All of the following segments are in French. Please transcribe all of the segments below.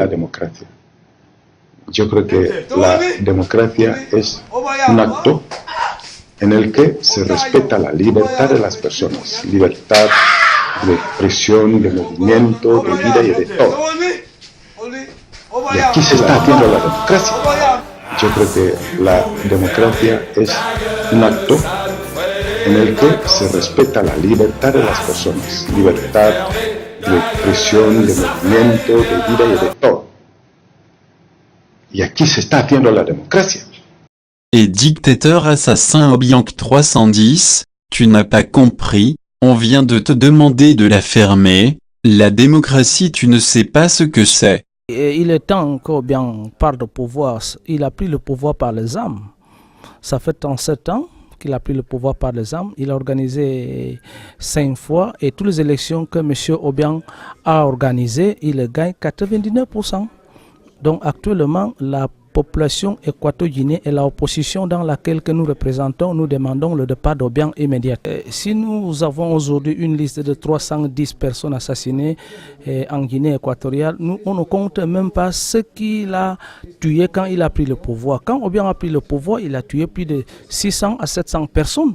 la democracia. Yo creo que la democracia es un acto en el que se respeta la libertad de las personas, libertad de expresión, de movimiento, de vida y de todo. Y aquí se está haciendo la democracia. Yo creo que la democracia es un acto en el que se respeta la libertad de las personas, libertad de expresión, de movimiento, de vida y de todo. Y aquí se está haciendo la democracia. Et dictateur assassin Obiang 310, tu n'as pas compris, on vient de te demander de la fermer, la démocratie tu ne sais pas ce que c'est. Et il est temps qu'Obiang parle de pouvoir, il a pris le pouvoir par les armes. Ça fait 37 ans qu'il a pris le pouvoir par les armes, il a organisé 5 fois et toutes les élections que M. Obiang a organisées, il gagne 99%. Donc actuellement, la population équato-guinéenne et l'opposition dans laquelle que nous représentons, nous demandons le départ d'Obiang immédiat. Si nous avons aujourd'hui une liste de 310 personnes assassinées en Guinée équatoriale, on ne compte même pas ce qu'il a tué quand il a pris le pouvoir. Quand Obiang a pris le pouvoir, il a tué plus de 600 à 700 personnes.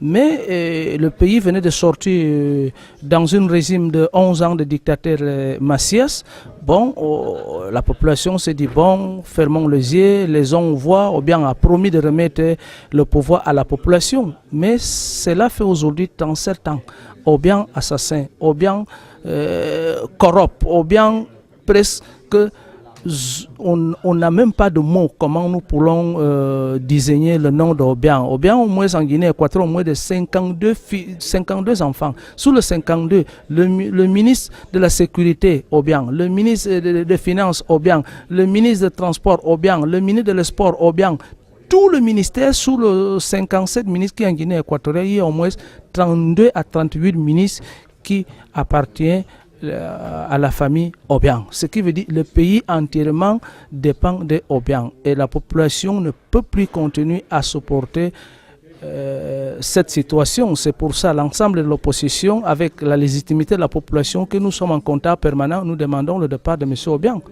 Mais le pays venait de sortir dans un régime de 11 ans de dictateur Macias. Bon, la population s'est dit, bon, fermons les yeux, les hommes voient, Obiang a promis de remettre le pouvoir à la population. Mais cela fait aujourd'hui 37 ans. Obiang assassin, Obiang corrompt, Obiang presque... On n'a même pas de mots comment nous pourrons désigner le nom d'Obiang. Obiang, au moins en Guinée équatoriale, au moins de 52 enfants. Sous le 52, le ministre de la Sécurité, Obiang, le ministre des Finances, Obiang, le ministre des Transports, Obiang, le ministre de l'Sport, Obiang. Tout le ministère, sous le 57 ministres qui en Guinée équatoriale, il y a au moins 32 à 38 ministres qui appartiennent à la famille Obiang. Ce qui veut dire que le pays entièrement dépend de Obiang et la population ne peut plus continuer à supporter cette situation. C'est pour ça l'ensemble de l'opposition, avec la légitimité de la population, que nous sommes en contact permanent, nous demandons le départ de M. Obiang.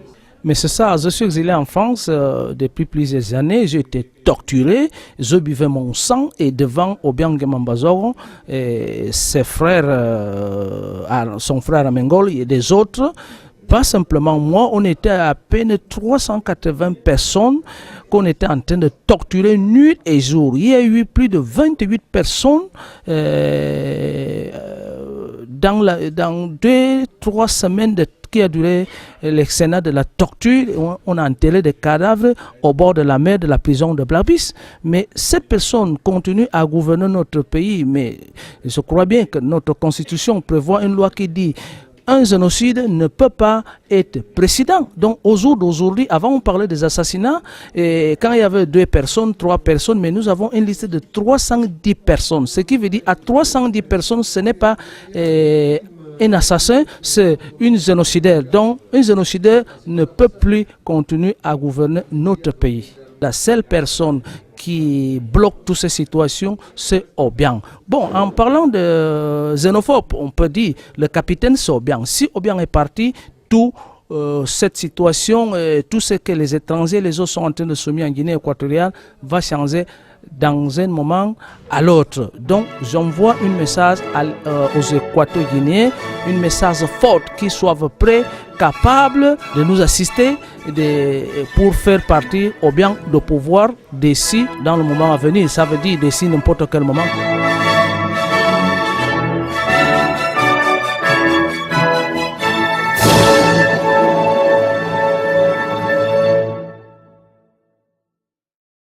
Mais c'est ça, je suis exilé en France depuis plusieurs années, j'ai été torturé, je buvais mon sang et devant Obiang Mbazoro et ses frères, son frère Amengol et des autres, pas simplement moi, on était à peine 380 personnes qu'on était en train de torturer nuit et jour. Il y a eu plus de 28 personnes dans 2-3 semaines qui a duré le Sénat de la torture. On a enterré des cadavres au bord de la mer de la prison de Blabis. Mais cette personne continue à gouverner notre pays. Mais je crois bien que notre constitution prévoit une loi qui dit un génocide ne peut pas être président. Donc au jour d'aujourd'hui, avant on parlait des assassinats, et quand il y avait 2 personnes, 3 personnes, mais nous avons une liste de 310 personnes. Ce qui veut dire à 310 personnes, ce n'est pas un assassin, c'est une génocidaire. Donc un génocidaire ne peut plus continuer à gouverner notre pays. La seule personne qui bloque toutes ces situations, c'est Obiang. Bon, en parlant de xénophobe, on peut dire le capitaine c'est Obiang. Si Obiang est parti, tout cette situation, tout ce que les étrangers, les autres sont en train de soumettre en Guinée équatoriale va changer dans un moment à l'autre. Donc j'envoie un message aux Équato-Guinéens, un message fort qu'ils soient prêts, capables de nous assister pour faire partir Obiang de pouvoir d'ici dans le moment à venir. Ça veut dire d'ici n'importe quel moment.